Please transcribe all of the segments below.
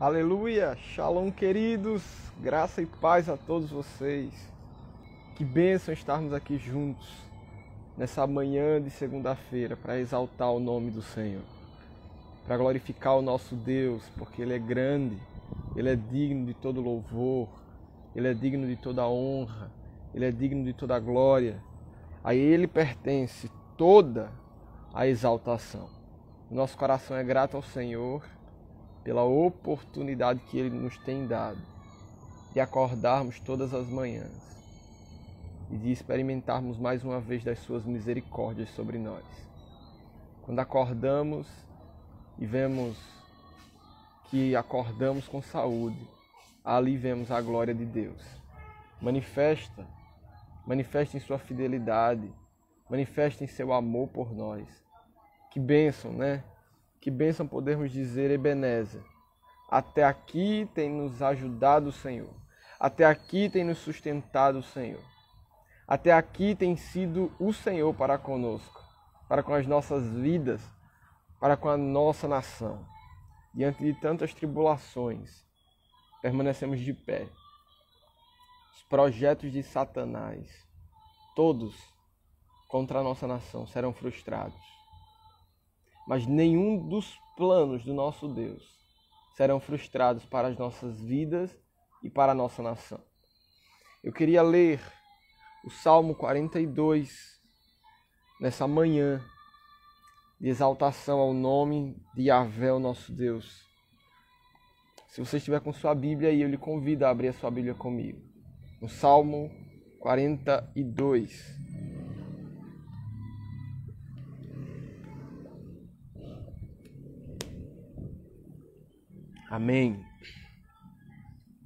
Aleluia! Shalom, queridos! Graça e paz a todos vocês. Que bênção estarmos aqui juntos nessa manhã de segunda-feira para exaltar o nome do Senhor, para glorificar o nosso Deus, porque Ele é grande, Ele é digno de todo louvor, Ele é digno de toda honra, Ele é digno de toda glória. A Ele pertence toda a exaltação. Nosso coração é grato ao Senhor pela oportunidade que Ele nos tem dado de acordarmos todas as manhãs e de experimentarmos mais uma vez das Suas misericórdias sobre nós. Quando acordamos e vemos que acordamos com saúde, ali vemos a glória de Deus. Manifesta em Sua fidelidade, manifesta em Seu amor por nós. Que bênção, né? Que bênção podermos dizer, Ebenezer, até aqui tem nos ajudado o Senhor, até aqui tem nos sustentado o Senhor, até aqui tem sido o Senhor para conosco, para com as nossas vidas, para com a nossa nação. Diante de tantas tribulações, permanecemos de pé. Os projetos de Satanás, todos contra a nossa nação, serão frustrados. Mas nenhum dos planos do nosso Deus serão frustrados para as nossas vidas e para a nossa nação. Eu queria ler o Salmo 42 nessa manhã de exaltação ao nome de Yahvé, o nosso Deus. Se você estiver com sua Bíblia aí, eu lhe convido a abrir a sua Bíblia comigo. No Salmo 42. Amém.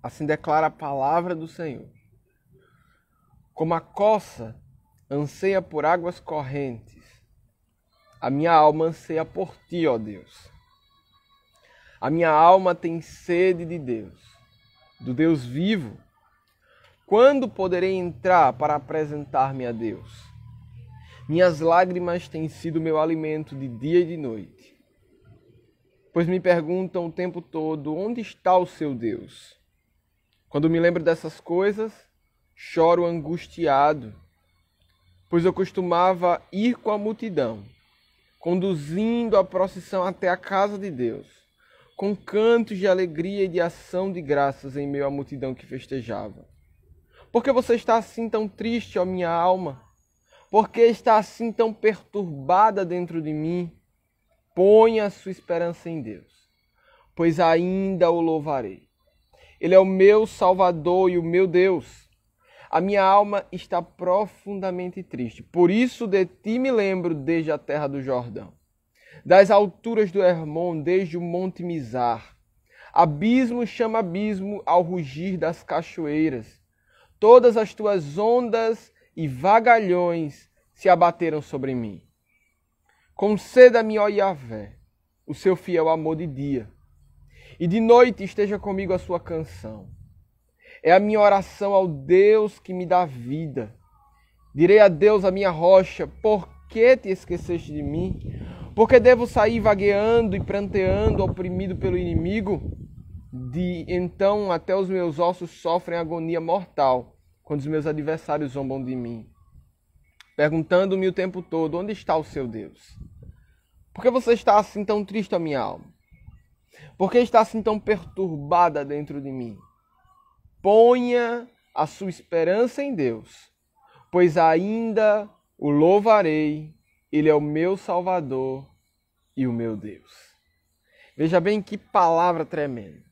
Assim declara a palavra do Senhor. Como a coça anseia por águas correntes, a minha alma anseia por ti, ó Deus. A minha alma tem sede de Deus, do Deus vivo. Quando poderei entrar para apresentar-me a Deus? Minhas lágrimas têm sido meu alimento de dia e de noite. Pois me perguntam o tempo todo, onde está o seu Deus? Quando me lembro dessas coisas, choro angustiado, pois eu costumava ir com a multidão, conduzindo a procissão até a casa de Deus, com cantos de alegria e de ação de graças em meio à multidão que festejava. Por que você está assim tão triste, ó minha alma? Por que está assim tão perturbada dentro de mim? Ponha a sua esperança em Deus, pois ainda o louvarei. Ele é o meu Salvador e o meu Deus. A minha alma está profundamente triste. Por isso de ti me lembro desde a terra do Jordão, das alturas do Hermon, desde o monte Mizar. Abismo chama abismo ao rugir das cachoeiras. Todas as tuas ondas e vagalhões se abateram sobre mim. Conceda-me, ó Yahvé, o seu fiel amor de dia, e de noite esteja comigo a sua canção. É a minha oração ao Deus que me dá vida. Direi a Deus, a minha rocha, por que te esqueceste de mim? Porque devo sair vagueando e pranteando, oprimido pelo inimigo? Então até os meus ossos sofrem agonia mortal, quando os meus adversários zombam de mim, perguntando-me o tempo todo, onde está o seu Deus? Por que você está assim tão triste, a minha alma? Por que está assim tão perturbada dentro de mim? Ponha a sua esperança em Deus, pois ainda o louvarei. Ele é o meu Salvador e o meu Deus. Veja bem que palavra tremenda.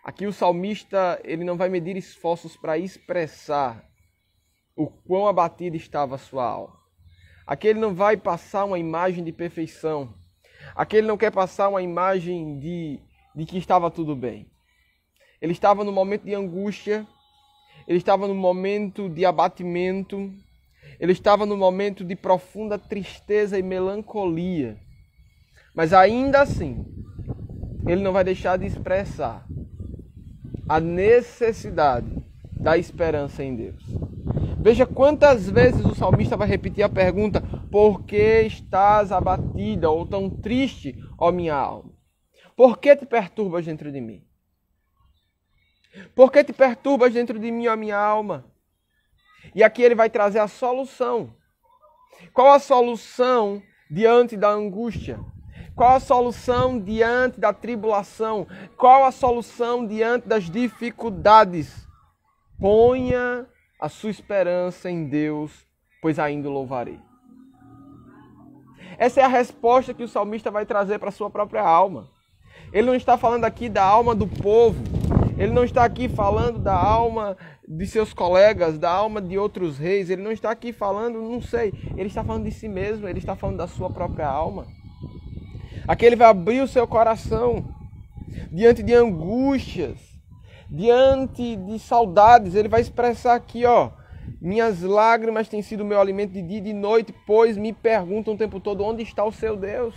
Aqui o salmista ele não vai medir esforços para expressar o quão abatida estava a sua alma. Aqui ele não vai passar uma imagem de perfeição. Aqui ele não quer passar uma imagem de que estava tudo bem. Ele estava no momento de angústia, ele estava no momento de abatimento, ele estava no momento de profunda tristeza e melancolia. Mas ainda assim, ele não vai deixar de expressar a necessidade da esperança em Deus. Veja quantas vezes o salmista vai repetir a pergunta: por que estás abatida ou tão triste, ó minha alma? Por que te perturbas dentro de mim? Por que te perturbas dentro de mim, ó minha alma? E aqui ele vai trazer a solução. Qual a solução diante da angústia? Qual a solução diante da tribulação? Qual a solução diante das dificuldades? Ponha a sua esperança em Deus, pois ainda o louvarei. Essa é a resposta que o salmista vai trazer para a sua própria alma. Ele não está falando aqui da alma do povo. Ele não está aqui falando da alma de seus colegas, da alma de outros reis. Ele não está aqui falando, não sei. Ele está falando de si mesmo. Ele está falando da sua própria alma. Aqui ele vai abrir o seu coração diante de angústias, diante de saudades. Ele vai expressar aqui, ó. Minhas lágrimas têm sido meu alimento de dia e de noite, pois me perguntam o tempo todo onde está o seu Deus.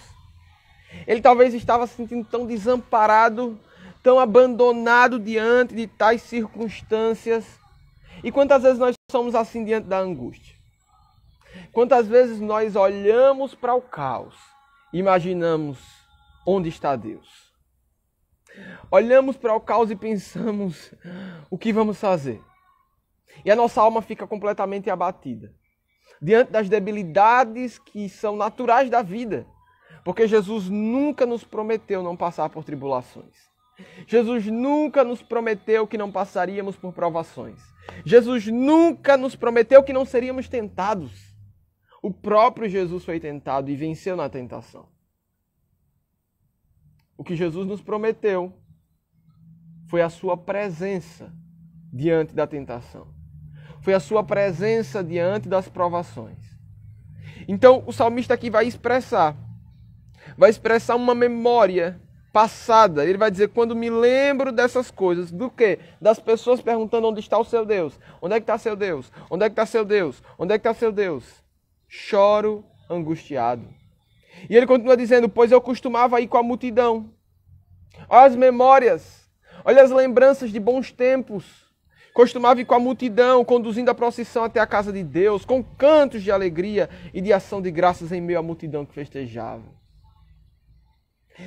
Ele talvez estava se sentindo tão desamparado, tão abandonado diante de tais circunstâncias. E quantas vezes nós somos assim diante da angústia? Quantas vezes nós olhamos para o caos e imaginamos onde está Deus? Olhamos para o caos e pensamos o que vamos fazer? E a nossa alma fica completamente abatida diante das debilidades que são naturais da vida. Porque Jesus nunca nos prometeu não passar por tribulações. Jesus nunca nos prometeu que não passaríamos por provações. Jesus nunca nos prometeu que não seríamos tentados. O próprio Jesus foi tentado e venceu na tentação. O que Jesus nos prometeu foi a sua presença diante da tentação. Foi a sua presença diante das provações. Então, o salmista aqui vai expressar uma memória passada. Ele vai dizer, quando me lembro dessas coisas, do quê? Das pessoas perguntando onde está o seu Deus. Onde é que está seu Deus? Onde é que está seu Deus? Onde é que está seu Deus? Choro angustiado. E ele continua dizendo, pois eu costumava ir com a multidão. Olha as memórias, olha as lembranças de bons tempos. Costumava ir com a multidão, conduzindo a procissão até a casa de Deus, com cantos de alegria e de ação de graças em meio à multidão que festejava.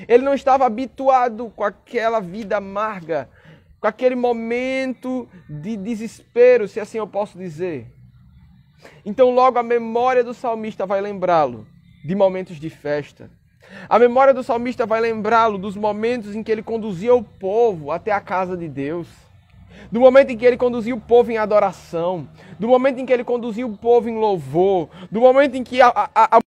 Ele não estava habituado com aquela vida amarga, com aquele momento de desespero, se assim eu posso dizer. Então logo a memória do salmista vai lembrá-lo de momentos de festa. A memória do salmista vai lembrá-lo dos momentos em que ele conduzia o povo até a casa de Deus. Do momento em que ele conduzia o povo em adoração. Do momento em que ele conduzia o povo em louvor. Do momento em que a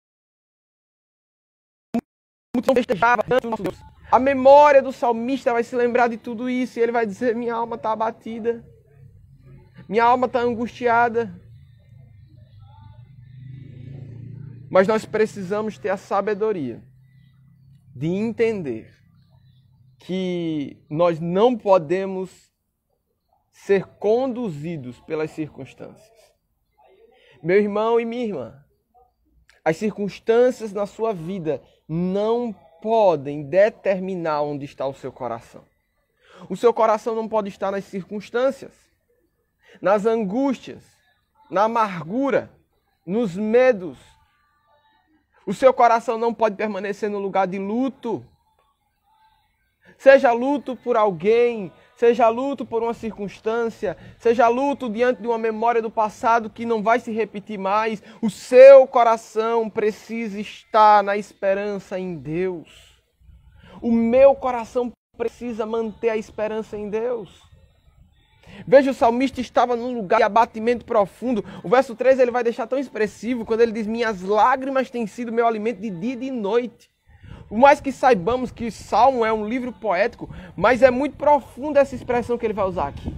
multidão festejava diante do nosso Deus. A memória do salmista vai se lembrar de tudo isso. E ele vai dizer, minha alma está abatida. Minha alma está angustiada. Mas nós precisamos ter a sabedoria de entender que nós não podemos ser conduzidos pelas circunstâncias. Meu irmão e minha irmã, as circunstâncias na sua vida não podem determinar onde está o seu coração. O seu coração não pode estar nas circunstâncias, nas angústias, na amargura, nos medos. O seu coração não pode permanecer no lugar de luto. Seja luto por alguém, seja luto por uma circunstância, seja luto diante de uma memória do passado que não vai se repetir mais. O seu coração precisa estar na esperança em Deus. O meu coração precisa manter a esperança em Deus. Veja, o salmista estava num lugar de abatimento profundo. O verso 3 ele vai deixar tão expressivo quando ele diz, minhas lágrimas têm sido meu alimento de dia e de noite. Por mais que saibamos que Salmo é um livro poético, mas é muito profunda essa expressão que ele vai usar aqui.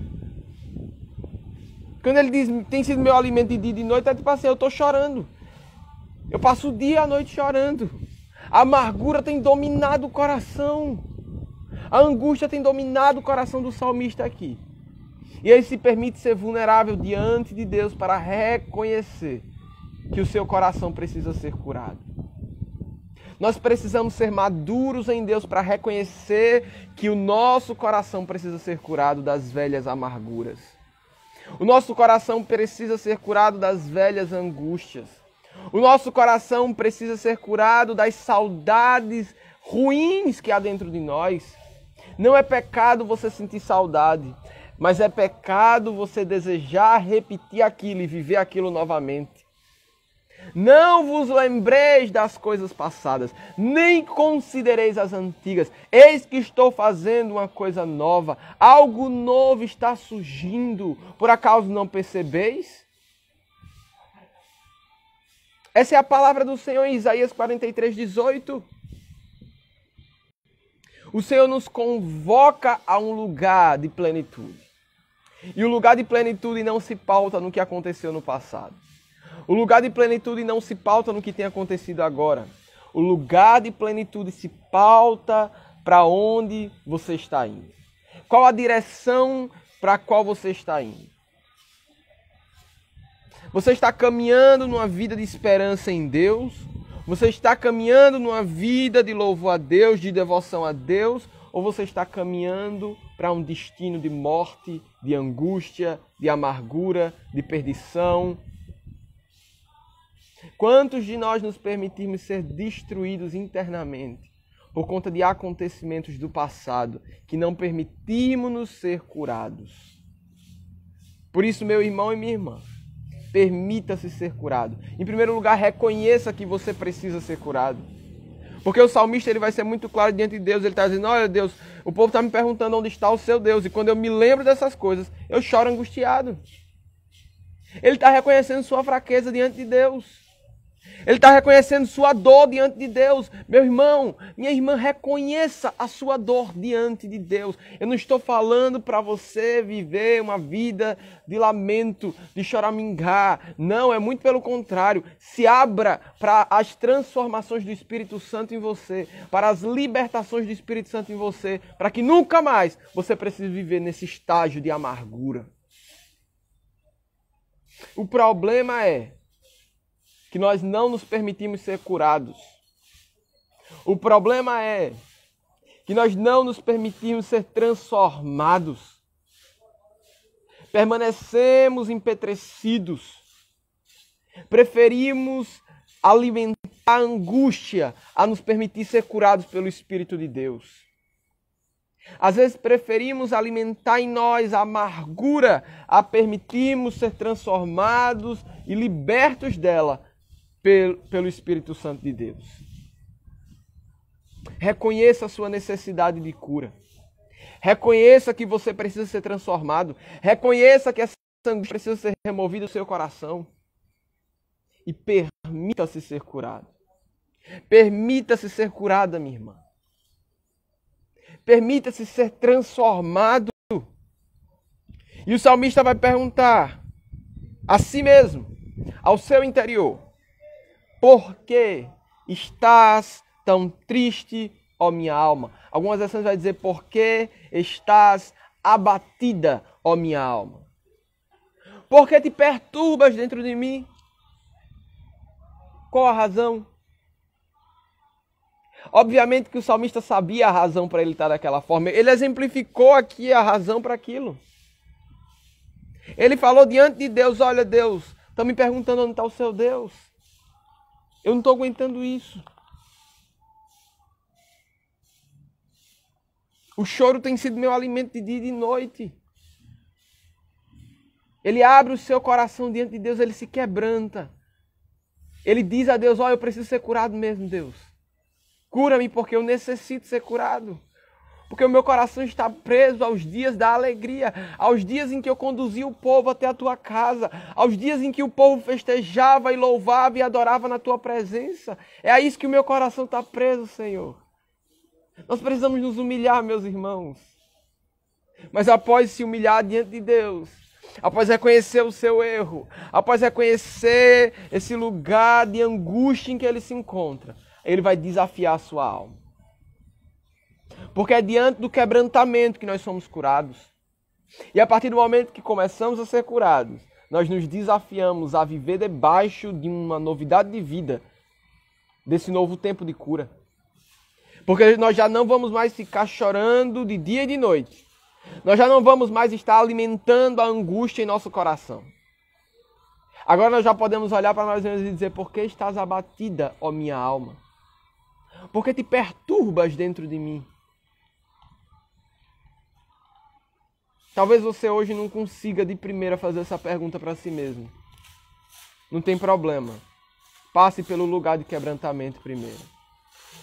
Quando ele diz, tem sido meu alimento de dia e de noite, é tipo assim, eu estou chorando. Eu passo o dia e a noite chorando. A amargura tem dominado o coração. A angústia tem dominado o coração do salmista aqui. E ele se permite ser vulnerável diante de Deus para reconhecer que o seu coração precisa ser curado. Nós precisamos ser maduros em Deus para reconhecer que o nosso coração precisa ser curado das velhas amarguras. O nosso coração precisa ser curado das velhas angústias. O nosso coração precisa ser curado das saudades ruins que há dentro de nós. Não é pecado você sentir saudade. Mas é pecado você desejar repetir aquilo e viver aquilo novamente. Não vos lembreis das coisas passadas, nem considereis as antigas. Eis que estou fazendo uma coisa nova. Algo novo está surgindo. Por acaso não percebeis? Essa é a palavra do Senhor em Isaías 43:18. O Senhor nos convoca a um lugar de plenitude. E o lugar de plenitude não se pauta no que aconteceu no passado. O lugar de plenitude não se pauta no que tem acontecido agora. O lugar de plenitude se pauta para onde você está indo. Qual a direção para a qual você está indo? Você está caminhando numa vida de esperança em Deus? Você está caminhando numa vida de louvor a Deus, de devoção a Deus? Ou você está caminhando para um destino de morte, de angústia, de amargura, de perdição? Quantos de nós nos permitimos ser destruídos internamente por conta de acontecimentos do passado que não permitimos-nos ser curados? Por isso, meu irmão e minha irmã, permita-se ser curado. Em primeiro lugar, reconheça que você precisa ser curado. Porque o salmista ele vai ser muito claro diante de Deus. Ele está dizendo, olha Deus, o povo está me perguntando onde está o seu Deus. E quando eu me lembro dessas coisas, eu choro angustiado. Ele está reconhecendo sua fraqueza diante de Deus. Ele está reconhecendo sua dor diante de Deus. Meu irmão, minha irmã, reconheça a sua dor diante de Deus. Eu não estou falando para você viver uma vida de lamento, de choramingar. Não, é muito pelo contrário. Se abra para as transformações do Espírito Santo em você, para as libertações do Espírito Santo em você, para que nunca mais você precise viver nesse estágio de amargura. O problema é que nós não nos permitimos ser curados. O problema é que nós não nos permitimos ser transformados. Permanecemos empetrecidos. Preferimos alimentar a angústia a nos permitir ser curados pelo Espírito de Deus. Às vezes preferimos alimentar em nós a amargura a permitirmos ser transformados e libertos dela pelo Espírito Santo de Deus. Reconheça a sua necessidade de cura. Reconheça que você precisa ser transformado. Reconheça que essa angústia precisa ser removida do seu coração. E permita-se ser curado. Permita-se ser curada, minha irmã. Permita-se ser transformado. E o salmista vai perguntar a si mesmo, ao seu interior: por que estás tão triste, ó minha alma? Algumas versões vai dizer, por que estás abatida, ó minha alma? Por que te perturbas dentro de mim? Qual a razão? Obviamente que o salmista sabia a razão para ele estar daquela forma. Ele exemplificou aqui a razão para aquilo. Ele falou diante de Deus, olha Deus, estão me perguntando onde está o seu Deus. Eu não estou aguentando isso. O choro tem sido meu alimento de dia e de noite. Ele abre o seu coração diante de Deus, ele se quebranta. Ele diz a Deus, olha, eu preciso ser curado mesmo, Deus. Cura-me porque eu necessito ser curado. Porque o meu coração está preso aos dias da alegria, aos dias em que eu conduzia o povo até a tua casa, aos dias em que o povo festejava e louvava e adorava na tua presença. É a isso que o meu coração está preso, Senhor. Nós precisamos nos humilhar, meus irmãos. Mas após se humilhar diante de Deus, após reconhecer o seu erro, após reconhecer esse lugar de angústia em que ele se encontra, ele vai desafiar a sua alma. Porque é diante do quebrantamento que nós somos curados. E a partir do momento que começamos a ser curados, nós nos desafiamos a viver debaixo de uma novidade de vida, desse novo tempo de cura. Porque nós já não vamos mais ficar chorando de dia e de noite. Nós já não vamos mais estar alimentando a angústia em nosso coração. Agora nós já podemos olhar para nós mesmos e dizer, por que estás abatida, ó minha alma? Por que te perturbas dentro de mim? Talvez você hoje não consiga de primeira fazer essa pergunta para si mesmo. Não tem problema. Passe pelo lugar de quebrantamento primeiro.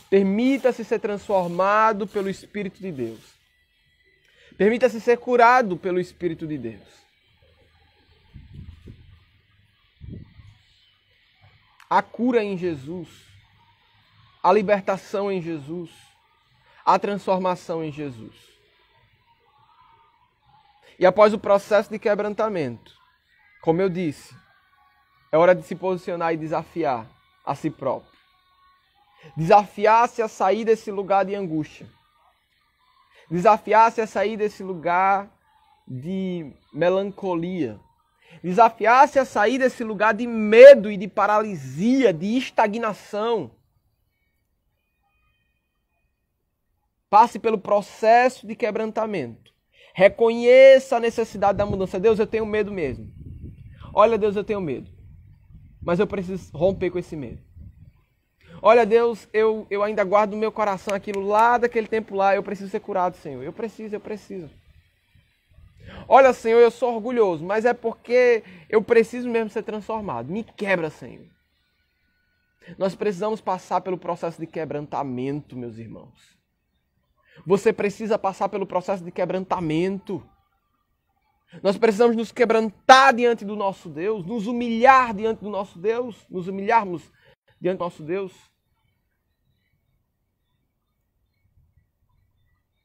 Permita-se ser transformado pelo Espírito de Deus. Permita-se ser curado pelo Espírito de Deus. A cura em Jesus, a libertação em Jesus, a transformação em Jesus. E após o processo de quebrantamento, como eu disse, é hora de se posicionar e desafiar a si próprio. Desafiar-se a sair desse lugar de angústia. Desafiar-se a sair desse lugar de melancolia. Desafiar-se a sair desse lugar de medo e de paralisia, de estagnação. Passe pelo processo de quebrantamento. Reconheça a necessidade da mudança. Deus, eu tenho medo mesmo. Olha, Deus, eu tenho medo. Mas eu preciso romper com esse medo. Olha, Deus, eu ainda guardo no meu coração aquilo lá daquele tempo lá. Eu preciso ser curado, Senhor. Eu preciso. Olha, Senhor, eu sou orgulhoso, mas é porque eu preciso mesmo ser transformado. Me quebra, Senhor. Nós precisamos passar pelo processo de quebrantamento, meus irmãos. Você precisa passar pelo processo de quebrantamento. Nós precisamos nos quebrantar diante do nosso Deus, nos humilhar diante do nosso Deus, nos humilharmos diante do nosso Deus.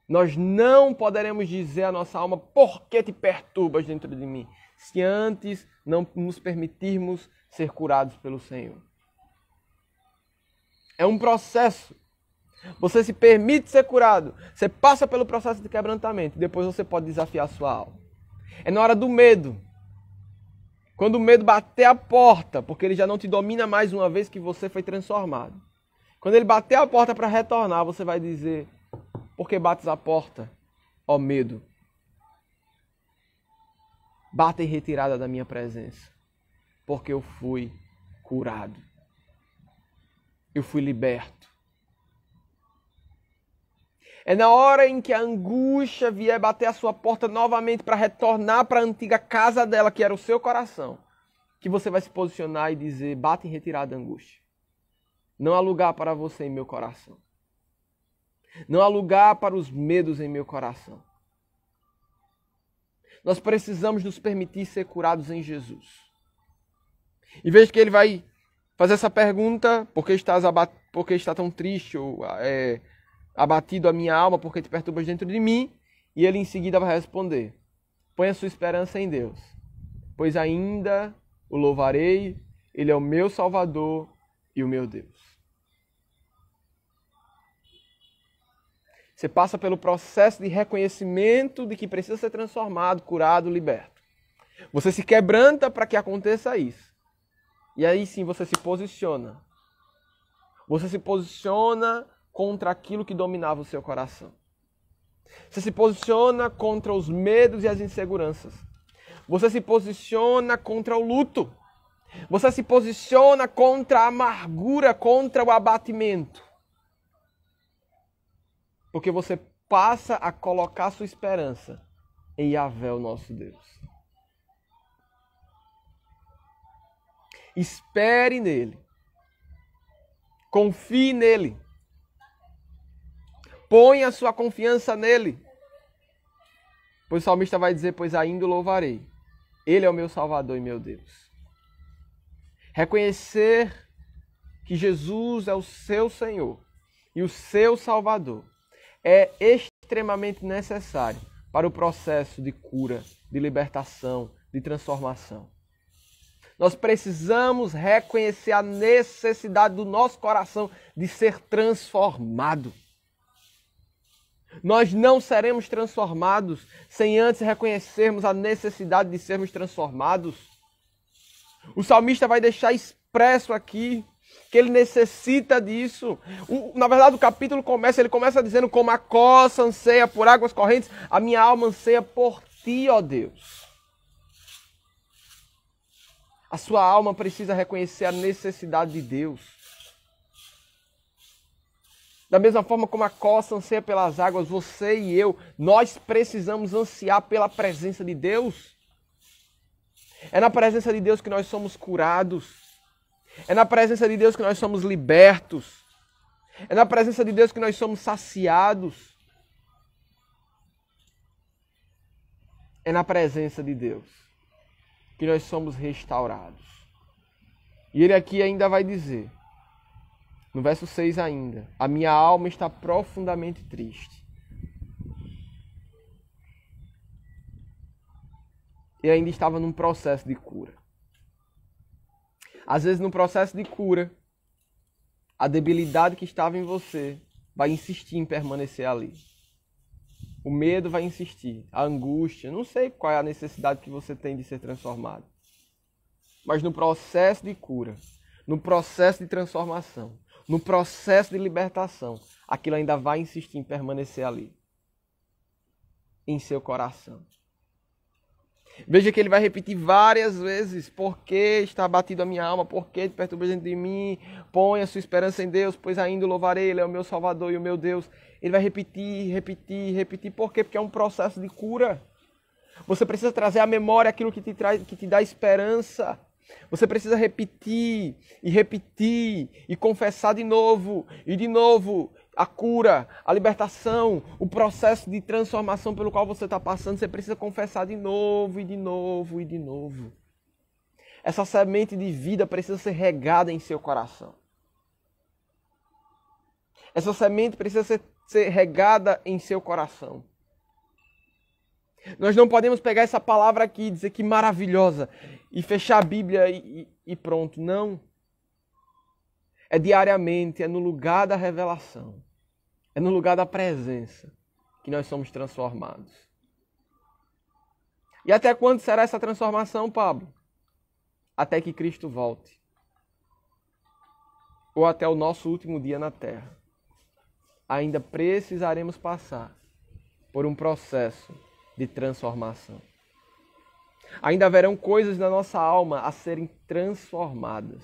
Nós não poderemos dizer à nossa alma, por que te perturbas dentro de mim? Se antes não nos permitirmos ser curados pelo Senhor. É um processo. Você se permite ser curado. Você passa pelo processo de quebrantamento. Depois você pode desafiar a sua alma. É na hora do medo. Quando o medo bater a porta, porque ele já não te domina mais uma vez que você foi transformado. Quando ele bater a porta para retornar, você vai dizer, por que bates a porta, ó medo? Bata em retirada da minha presença, porque eu fui curado. Eu fui liberto. É na hora em que a angústia vier bater a sua porta novamente para retornar para a antiga casa dela, que era o seu coração, que você vai se posicionar e dizer, bate em retirada a angústia. Não há lugar para você em meu coração. Não há lugar para os medos em meu coração. Nós precisamos nos permitir ser curados em Jesus. E veja que ele vai fazer essa pergunta, por que está tão triste ou abatido a minha alma, porque te perturbas dentro de mim? E ele em seguida vai responder, põe a sua esperança em Deus, pois ainda o louvarei, ele é o meu Salvador e o meu Deus. Você passa pelo processo de reconhecimento de que precisa ser transformado, curado, liberto. Você se quebranta para que aconteça isso. E aí sim você se posiciona. Você se posiciona contra aquilo que dominava o seu coração. Você se posiciona contra os medos e as inseguranças. Você se posiciona contra o luto. Você se posiciona contra a amargura, contra o abatimento. Porque você passa a colocar sua esperança em Yahvé, o nosso Deus. Espere nele. Confie nele. Ponha a sua confiança nele. Pois o salmista vai dizer, pois ainda o louvarei. Ele é o meu Salvador e meu Deus. Reconhecer que Jesus é o seu Senhor e o seu Salvador é extremamente necessário para o processo de cura, de libertação, de transformação. Nós precisamos reconhecer a necessidade do nosso coração de ser transformado. Nós não seremos transformados sem antes reconhecermos a necessidade de sermos transformados. O salmista vai deixar expresso aqui que ele necessita disso. Na verdade, o capítulo começa dizendo, como a coça anseia por águas correntes, a minha alma anseia por ti, ó Deus. A sua alma precisa reconhecer a necessidade de Deus. Da mesma forma como a costa anseia pelas águas, você e eu, nós precisamos ansiar pela presença de Deus. É na presença de Deus que nós somos curados. É na presença de Deus que nós somos libertos. É na presença de Deus que nós somos saciados. É na presença de Deus que nós somos restaurados. E ele aqui ainda vai dizer, no verso 6 ainda, a minha alma está profundamente triste. E ainda estava num processo de cura. Às vezes, no processo de cura, a debilidade que estava em você vai insistir em permanecer ali. O medo vai insistir, a angústia, não sei qual é a necessidade que você tem de ser transformado. Mas no processo de cura, no processo de transformação, no processo de libertação, aquilo ainda vai insistir em permanecer ali, em seu coração. Veja que ele vai repetir várias vezes, por que está abatido a minha alma, por que te perturba dentro de mim, põe a sua esperança em Deus, pois ainda o louvarei, Ele é o meu Salvador e o meu Deus. Ele vai repetir, por quê? Porque é um processo de cura. Você precisa trazer à memória aquilo que te dá esperança. Você precisa repetir e confessar de novo e de novo a cura, a libertação, o processo de transformação pelo qual você está passando. Você precisa confessar de novo e de novo e de novo. Essa semente de vida precisa ser regada em seu coração. Essa semente precisa ser regada em seu coração. Nós não podemos pegar essa palavra aqui e dizer que maravilhosa e fechar a Bíblia e pronto. Não. É diariamente, é no lugar da revelação, é no lugar da presença que nós somos transformados. E até quando será essa transformação, Pablo? Até que Cristo volte. Ou até o nosso último dia na terra. Ainda precisaremos passar por um processo de transformação. Ainda haverão coisas na nossa alma a serem transformadas.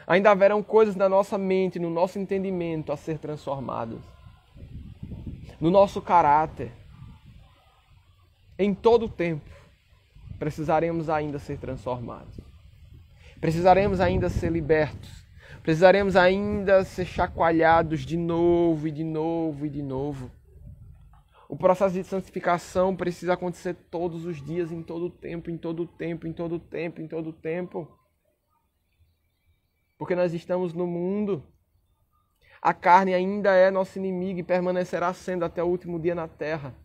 Ainda haverão coisas na nossa mente, no nosso entendimento a ser transformadas. No nosso caráter. Em todo o tempo, precisaremos ainda ser transformados. Precisaremos ainda ser libertos. Precisaremos ainda ser chacoalhados de novo e de novo e de novo. O processo de santificação precisa acontecer todos os dias, em todo o tempo, em todo o tempo, em todo o tempo, em todo o tempo. Porque nós estamos no mundo. A carne ainda é nosso inimigo e permanecerá sendo até o último dia na terra.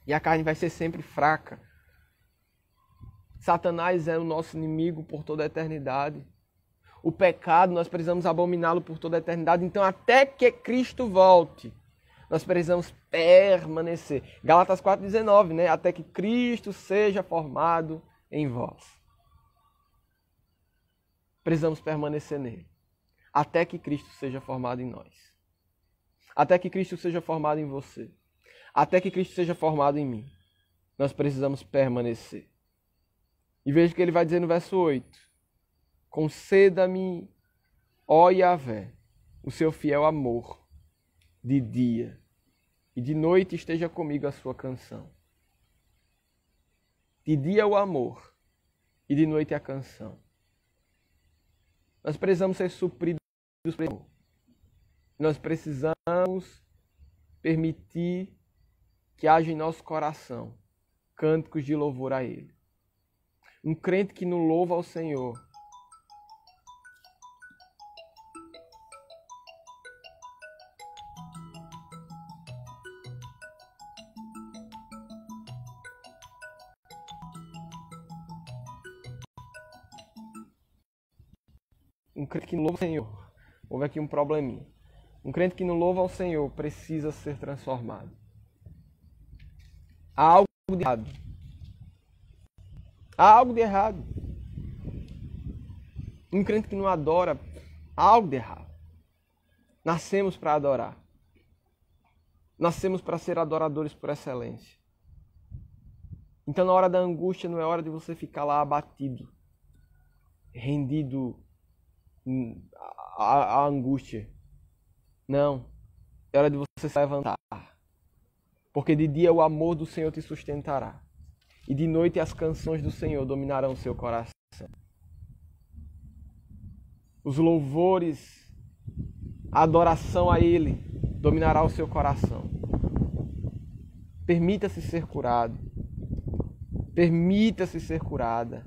E a carne vai ser sempre fraca. Satanás é o nosso inimigo por toda a eternidade. O pecado, nós precisamos abominá-lo por toda a eternidade. Então, até que Cristo volte, nós precisamos permanecer. Gálatas 4,19, né? Até que Cristo seja formado em vós. Precisamos permanecer nele. Até que Cristo seja formado em nós. Até que Cristo seja formado em você. Até que Cristo seja formado em mim. Nós precisamos permanecer. E veja o que ele vai dizer no verso 8. Conceda-me, ó Yahvé, o seu fiel amor, de dia, e de noite esteja comigo a sua canção. De dia o amor, e de noite a canção. Nós precisamos ser supridos pelo amor. Nós precisamos permitir que haja em nosso coração cânticos de louvor a Ele. Um crente que não louva ao Senhor Um crente que não louva ao Senhor, houve aqui um probleminha. Um crente que não louva ao Senhor precisa ser transformado. Há algo de errado. Há algo de errado. Um crente que não adora, há algo de errado. Nascemos para adorar. Nascemos para ser adoradores por excelência. Então, na hora da angústia, não é hora de você ficar lá abatido, rendido à angústia. Não. É hora de você se levantar. Porque de dia o amor do Senhor te sustentará. E de noite as canções do Senhor dominarão o seu coração. Os louvores, a adoração a Ele dominará o seu coração. Permita-se ser curado. Permita-se ser curada.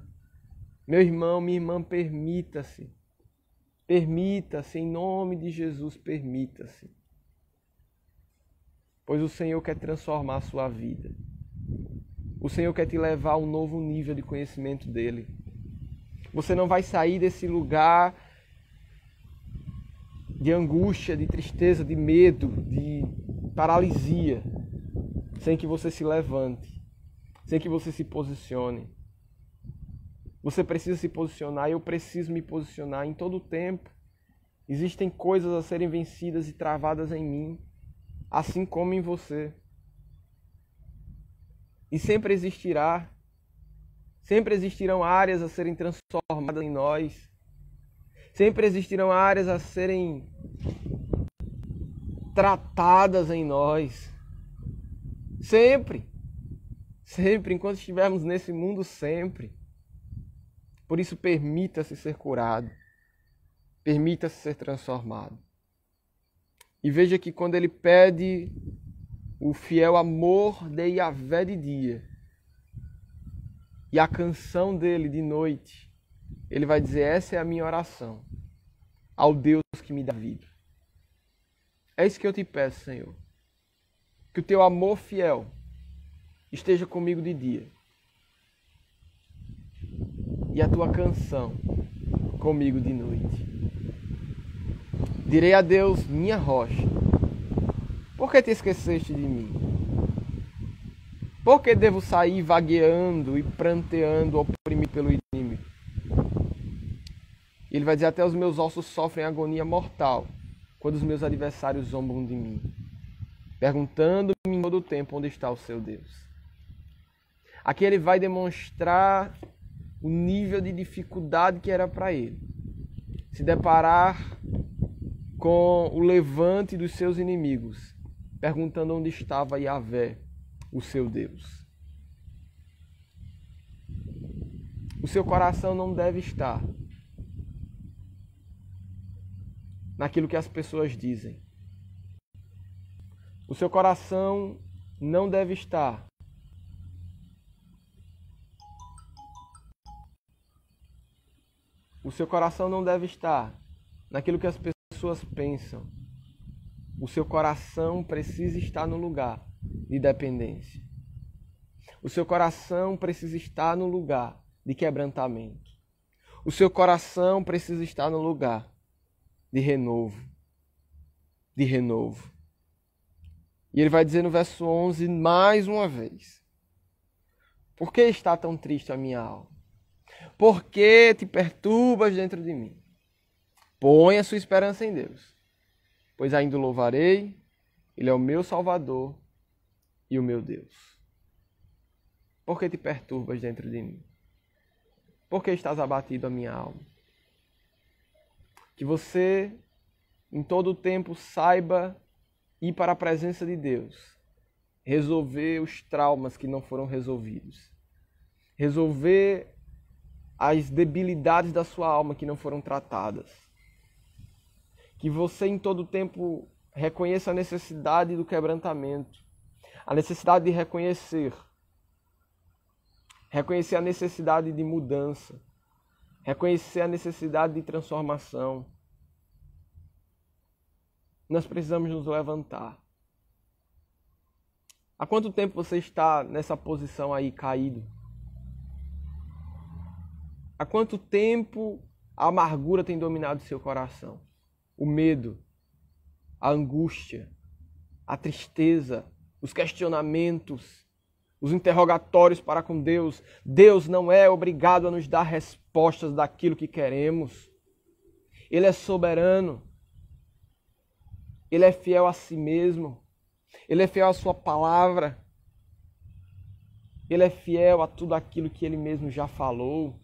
Meu irmão, minha irmã, permita-se. Permita-se, em nome de Jesus, permita-se. Pois o Senhor quer transformar a sua vida. O Senhor quer te levar a um novo nível de conhecimento dEle. Você não vai sair desse lugar de angústia, de tristeza, de medo, de paralisia, sem que você se levante, sem que você se posicione. Você precisa se posicionar e eu preciso me posicionar em todo o tempo. Existem coisas a serem vencidas e travadas em mim, assim como em você. E sempre existirão áreas a serem transformadas em nós. Sempre existirão áreas a serem tratadas em nós. Sempre. Sempre, enquanto estivermos nesse mundo, sempre. Por isso, permita-se ser curado. Permita-se ser transformado. E veja que quando ele pede o fiel amor de Yahvé de dia e a canção dele de noite, ele vai dizer: essa é a minha oração ao Deus que me dá vida. É isso que eu te peço, Senhor. Que o teu amor fiel esteja comigo de dia e a tua canção comigo de noite. Direi a Deus, minha rocha, por que te esqueceste de mim? Por que devo sair vagueando e pranteando, oprimido pelo inimigo? Ele vai dizer: até os meus ossos sofrem agonia mortal quando os meus adversários zombam de mim, perguntando-me todo o tempo onde está o seu Deus. Aqui ele vai demonstrar o nível de dificuldade que era para ele se deparar com o levante dos seus inimigos, perguntando onde estava Yahvé, o seu Deus. O seu coração não deve estar naquilo que as pessoas dizem. O seu coração não deve estar naquilo que as pessoas pensam. O seu coração precisa estar no lugar de dependência. O seu coração precisa estar no lugar de quebrantamento. O seu coração precisa estar no lugar de renovo. De renovo. E ele vai dizer no verso 11 mais uma vez: por que está tão triste a minha alma? Por que te perturbas dentro de mim? Põe a sua esperança em Deus, pois ainda o louvarei, Ele é o meu Salvador e o meu Deus. Por que te perturbas dentro de mim? Por que estás abatido a minha alma? Que você, em todo o tempo, saiba ir para a presença de Deus, resolver os traumas que não foram resolvidos, resolver as debilidades da sua alma que não foram tratadas. Que você em todo o tempo reconheça a necessidade do quebrantamento, a necessidade de reconhecer a necessidade de mudança, reconhecer a necessidade de transformação. Nós precisamos nos levantar. Há quanto tempo você está nessa posição aí, caído? Há quanto tempo a amargura tem dominado seu coração? O medo, a angústia, a tristeza, os questionamentos, os interrogatórios para com Deus. Deus não é obrigado a nos dar respostas daquilo que queremos. Ele é soberano. Ele é fiel a si mesmo. Ele é fiel à sua palavra. Ele é fiel a tudo aquilo que Ele mesmo já falou.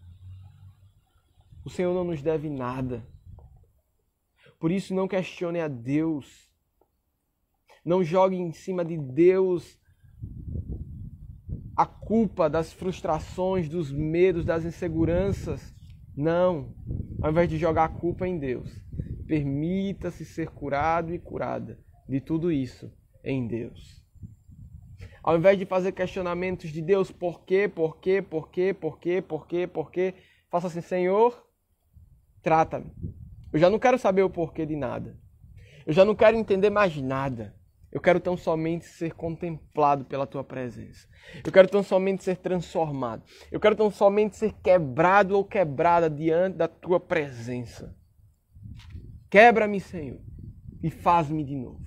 O Senhor não nos deve nada. Por isso, não questione a Deus Não jogue em cima de Deus a culpa das frustrações, dos medos, das inseguranças. Não. Ao invés de jogar a culpa em Deus, permita-se ser curado e curada de tudo isso em Deus. Ao invés de fazer questionamentos de Deus, por quê, faça assim, Senhor, trata-me. Eu já não quero saber o porquê de nada. Eu já não quero entender mais nada. Eu quero tão somente ser contemplado pela Tua presença. Eu quero tão somente ser transformado. Eu quero tão somente ser quebrado ou quebrada diante da Tua presença. Quebra-me, Senhor, e faz-me de novo.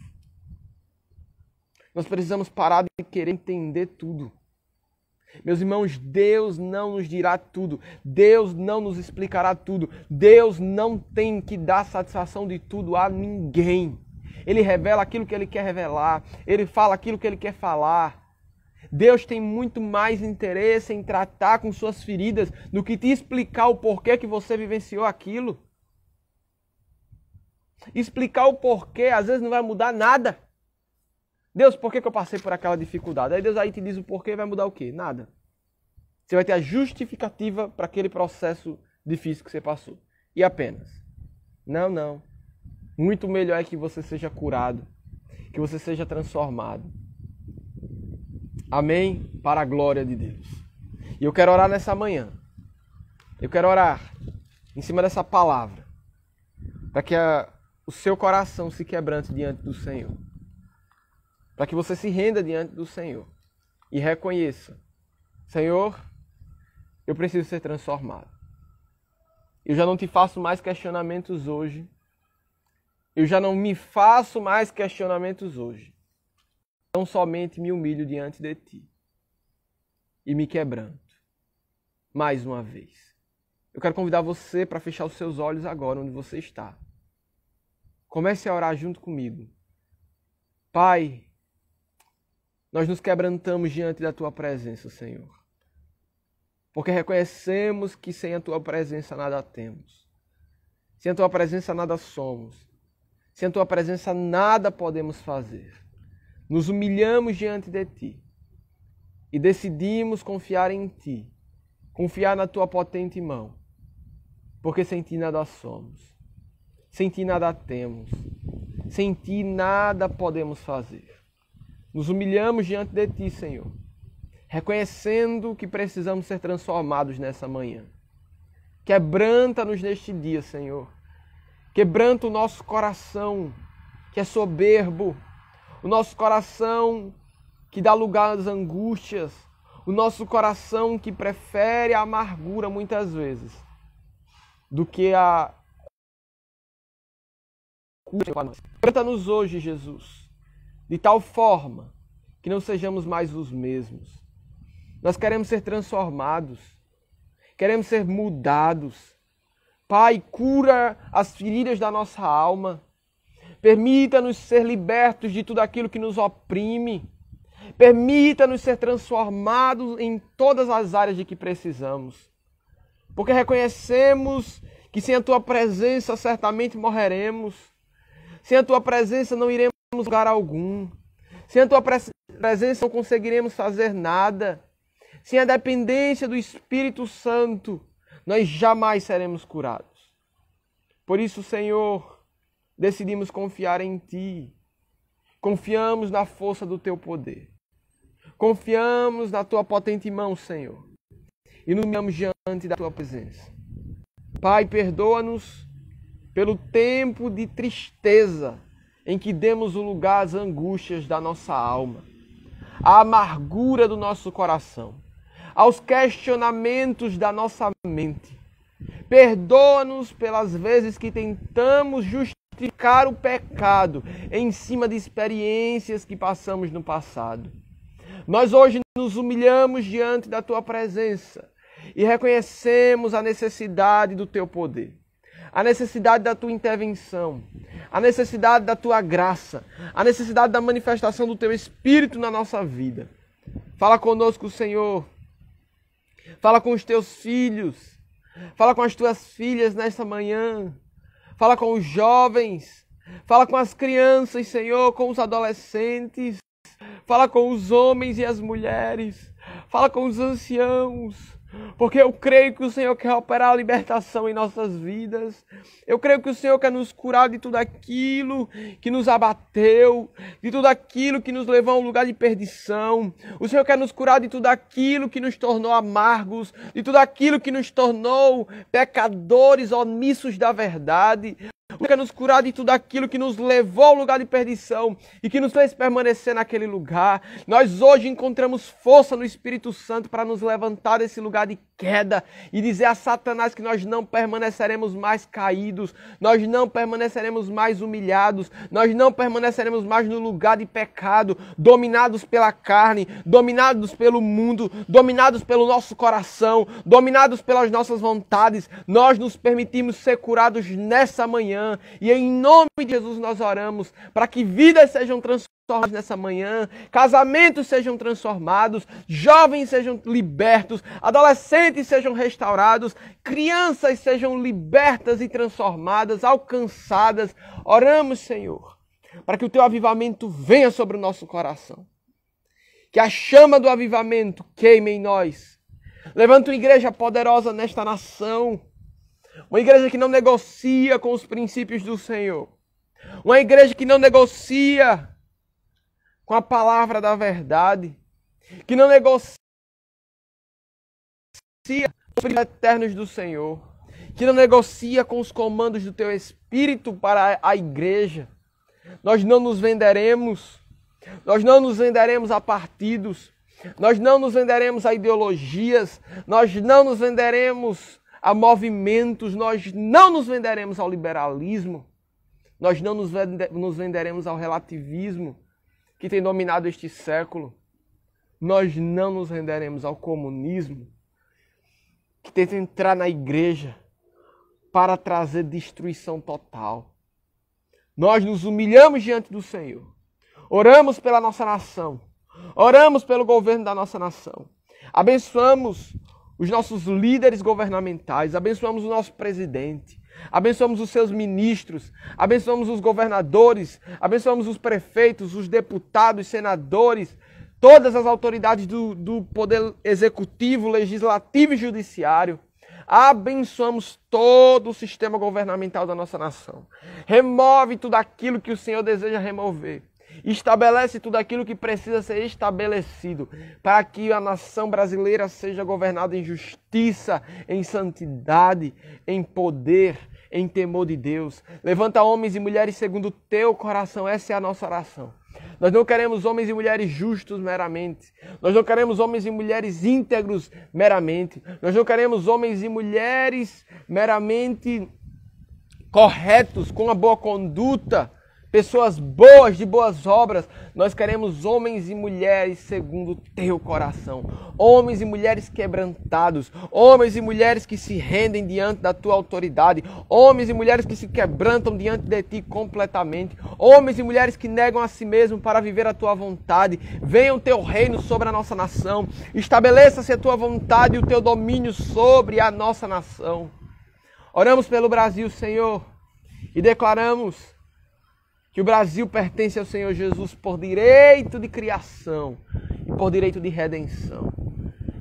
Nós precisamos parar de querer entender tudo. Meus irmãos, Deus não nos dirá tudo. Deus não nos explicará tudo. Deus não tem que dar satisfação de tudo a ninguém. Ele revela aquilo que Ele quer revelar. Ele fala aquilo que Ele quer falar. Deus tem muito mais interesse em tratar com suas feridas do que te explicar o porquê que você vivenciou aquilo. Explicar o porquê, às vezes não vai mudar nada. Deus, por que eu passei por aquela dificuldade? Aí Deus aí te diz o porquê, vai mudar o quê? Nada. Você vai ter a justificativa para aquele processo difícil que você passou. E apenas. Não. Muito melhor é que você seja curado, que você seja transformado. Amém? Para a glória de Deus. E eu quero orar nessa manhã. Eu quero orar em cima dessa palavra, para que o seu coração se quebrante diante do Senhor. Para que você se renda diante do Senhor e reconheça, Senhor, eu preciso ser transformado. Eu já não te faço mais questionamentos hoje. Eu já não me faço mais questionamentos hoje. Então somente me humilho diante de Ti e me quebranto. Mais uma vez. Eu quero convidar você para fechar os seus olhos agora onde você está. Comece a orar junto comigo. Pai, nós nos quebrantamos diante da Tua presença, Senhor. Porque reconhecemos que sem a Tua presença nada temos. Sem a Tua presença nada somos. Sem a Tua presença nada podemos fazer. Nos humilhamos diante de Ti. E decidimos confiar em Ti. Confiar na Tua potente mão. Porque sem Ti nada somos. Sem Ti nada temos. Sem Ti nada podemos fazer. Nos humilhamos diante de Ti, Senhor, reconhecendo que precisamos ser transformados nessa manhã. Quebranta-nos neste dia, Senhor. Quebranta o nosso coração, que é soberbo, o nosso coração que dá lugar às angústias, o nosso coração que prefere a amargura muitas vezes, do que a cura. Quebranta-nos hoje, Jesus. De tal forma que não sejamos mais os mesmos. Nós queremos ser transformados. Queremos ser mudados. Pai, cura as feridas da nossa alma. Permita-nos ser libertos de tudo aquilo que nos oprime. Permita-nos ser transformados em todas as áreas de que precisamos. Porque reconhecemos que sem a Tua presença certamente morreremos. Sem a Tua presença não iremos lugar algum. Sem a Tua presença não conseguiremos fazer nada. Sem a dependência do Espírito Santo, nós jamais seremos curados. Por isso, Senhor, decidimos confiar em Ti. Confiamos na força do Teu poder. Confiamos na Tua potente mão, Senhor. E nos humilhamos diante da Tua presença. Pai, perdoa-nos pelo tempo de tristeza em que demos o lugar às angústias da nossa alma, à amargura do nosso coração, aos questionamentos da nossa mente. Perdoa-nos pelas vezes que tentamos justificar o pecado em cima de experiências que passamos no passado. Nós hoje nos humilhamos diante da Tua presença e reconhecemos a necessidade do Teu poder, a necessidade da Tua intervenção, a necessidade da Tua graça, a necessidade da manifestação do Teu Espírito na nossa vida. Fala conosco, Senhor. Fala com os Teus filhos. Fala com as Tuas filhas nesta manhã. Fala com os jovens. Fala com as crianças, Senhor, com os adolescentes. Fala com os homens e as mulheres. Fala com os anciãos. Porque eu creio que o Senhor quer operar a libertação em nossas vidas. Eu creio que o Senhor quer nos curar de tudo aquilo que nos abateu, de tudo aquilo que nos levou a um lugar de perdição. O Senhor quer nos curar de tudo aquilo que nos tornou amargos, de tudo aquilo que nos tornou pecadores omissos da verdade. O Senhor quer nos curar de tudo aquilo que nos levou ao lugar de perdição e que nos fez permanecer naquele lugar. Nós hoje encontramos força no Espírito Santo para nos levantar desse lugar de queda e dizer a Satanás que nós não permaneceremos mais caídos, nós não permaneceremos mais humilhados, nós não permaneceremos mais no lugar de pecado, dominados pela carne, dominados pelo mundo, dominados pelo nosso coração, dominados pelas nossas vontades. Nós nos permitimos ser curados nessa manhã. E em nome de Jesus nós oramos para que vidas sejam transformadas nessa manhã, casamentos sejam transformados, jovens sejam libertos, adolescentes sejam restaurados, crianças sejam libertas e transformadas, alcançadas. Oramos, Senhor, para que o Teu avivamento venha sobre o nosso coração. Que a chama do avivamento queime em nós. Levanta uma igreja poderosa nesta nação. Uma igreja que não negocia com os princípios do Senhor. Uma igreja que não negocia com a palavra da verdade. Que não negocia com os princípios eternos do Senhor. Que não negocia com os comandos do Teu Espírito para a igreja. Nós não nos venderemos. Nós não nos venderemos a partidos. Nós não nos venderemos a ideologias. Nós não nos venderemos a movimentos, nós não nos venderemos ao liberalismo, nós não nos venderemos ao relativismo que tem dominado este século, nós não nos venderemos ao comunismo que tenta entrar na igreja para trazer destruição total. Nós nos humilhamos diante do Senhor, oramos pela nossa nação, oramos pelo governo da nossa nação, abençoamos os nossos líderes governamentais, abençoamos o nosso presidente, abençoamos os seus ministros, abençoamos os governadores, abençoamos os prefeitos, os deputados, senadores, todas as autoridades do poder executivo, legislativo e judiciário. Abençoamos todo o sistema governamental da nossa nação. Remove tudo aquilo que o Senhor deseja remover. Estabelece tudo aquilo que precisa ser estabelecido para que a nação brasileira seja governada em justiça, em santidade, em poder, em temor de Deus. Levanta homens e mulheres segundo o Teu coração. Essa é a nossa oração. Nós não queremos homens e mulheres justos meramente. Nós não queremos homens e mulheres íntegros meramente. Nós não queremos homens e mulheres meramente corretos, com uma boa conduta, pessoas boas, de boas obras. Nós queremos homens e mulheres segundo o Teu coração. Homens e mulheres quebrantados. Homens e mulheres que se rendem diante da Tua autoridade. Homens e mulheres que se quebrantam diante de Ti completamente. Homens e mulheres que negam a si mesmo para viver a Tua vontade. Venha o Teu reino sobre a nossa nação. Estabeleça-se a Tua vontade e o Teu domínio sobre a nossa nação. Oramos pelo Brasil, Senhor, e declaramos que o Brasil pertence ao Senhor Jesus por direito de criação e por direito de redenção.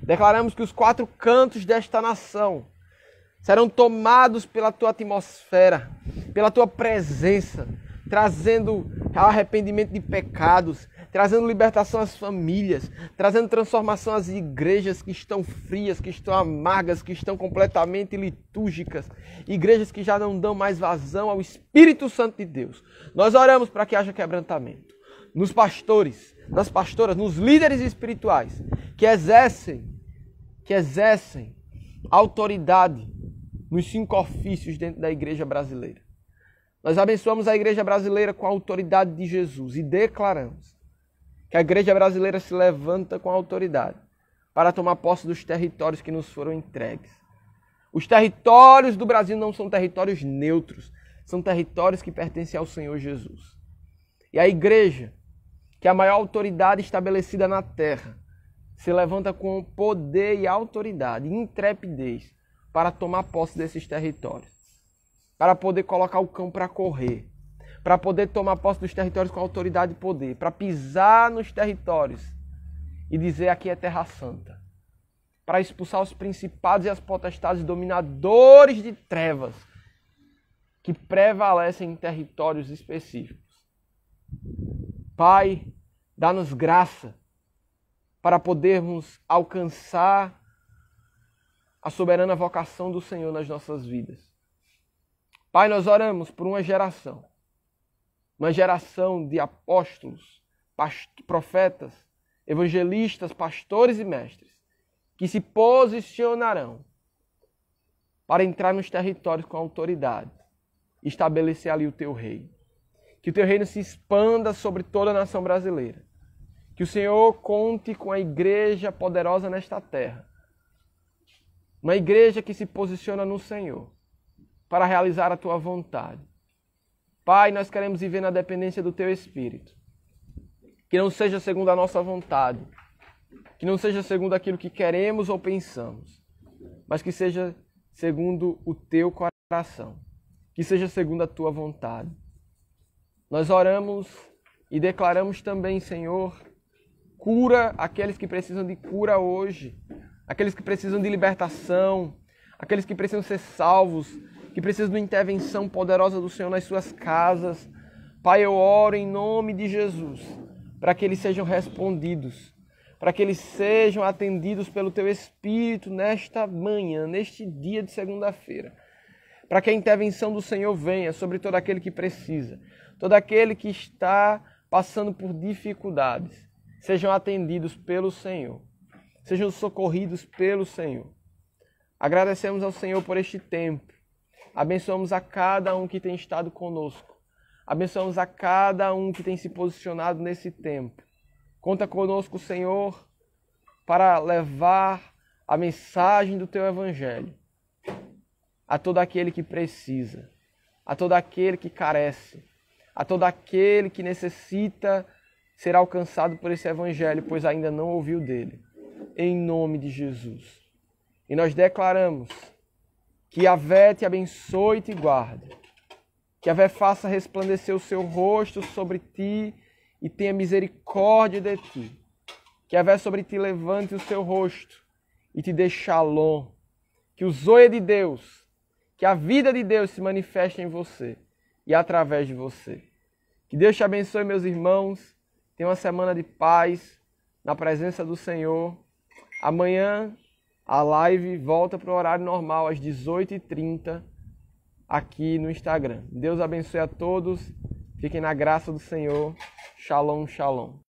Declaramos que os 4 cantos desta nação serão tomados pela Tua atmosfera, pela Tua presença, trazendo arrependimento de pecados, trazendo libertação às famílias, trazendo transformação às igrejas que estão frias, que estão amargas, que estão completamente litúrgicas, igrejas que já não dão mais vazão ao Espírito Santo de Deus. Nós oramos para que haja quebrantamento nos pastores, nas pastoras, nos líderes espirituais que exercem autoridade nos 5 ofícios dentro da igreja brasileira. Nós abençoamos a igreja brasileira com a autoridade de Jesus e declaramos que a igreja brasileira se levanta com autoridade para tomar posse dos territórios que nos foram entregues. Os territórios do Brasil não são territórios neutros, são territórios que pertencem ao Senhor Jesus. E a igreja, que é a maior autoridade estabelecida na terra, se levanta com poder e autoridade, intrepidez, para tomar posse desses territórios, para poder colocar o cão para correr, para poder tomar posse dos territórios com autoridade e poder, para pisar nos territórios e dizer aqui é terra santa, para expulsar os principados e as potestades dominadores de trevas que prevalecem em territórios específicos. Pai, dá-nos graça para podermos alcançar a soberana vocação do Senhor nas nossas vidas. Pai, nós oramos por uma geração de apóstolos, profetas, evangelistas, pastores e mestres, que se posicionarão para entrar nos territórios com autoridade e estabelecer ali o teu reino. Que o teu reino se expanda sobre toda a nação brasileira. Que o Senhor conte com a igreja poderosa nesta terra. Uma igreja que se posiciona no Senhor para realizar a tua vontade. Pai, nós queremos viver na dependência do teu Espírito. Que não seja segundo a nossa vontade. Que não seja segundo aquilo que queremos ou pensamos. Mas que seja segundo o teu coração. Que seja segundo a tua vontade. Nós oramos e declaramos também, Senhor, cura aqueles que precisam de cura hoje. Aqueles que precisam de libertação. Aqueles que precisam ser salvos. Que precisam de uma intervenção poderosa do Senhor nas suas casas. Pai, eu oro em nome de Jesus, para que eles sejam respondidos, para que eles sejam atendidos pelo Teu Espírito nesta manhã, neste dia de segunda-feira. Para que a intervenção do Senhor venha sobre todo aquele que precisa, todo aquele que está passando por dificuldades, sejam atendidos pelo Senhor, sejam socorridos pelo Senhor. Agradecemos ao Senhor por este tempo. Abençoamos a cada um que tem estado conosco. Abençoamos a cada um que tem se posicionado nesse tempo. Conta conosco, Senhor, para levar a mensagem do Teu Evangelho a todo aquele que precisa, a todo aquele que carece, a todo aquele que necessita ser alcançado por esse Evangelho, pois ainda não ouviu dele. Em nome de Jesus. E nós declaramos que Yahvé te abençoe e te guarde. Que Yahvé faça resplandecer o seu rosto sobre ti e tenha misericórdia de ti. Que Yahvé sobre ti levante o seu rosto e te dê shalom. Que o zoe de Deus, que a vida de Deus se manifeste em você e através de você. Que Deus te abençoe, meus irmãos. Tenha uma semana de paz na presença do Senhor. Amanhã a live volta para o horário normal, às 18h30, aqui no Instagram. Deus abençoe a todos. Fiquem na graça do Senhor. Shalom, shalom.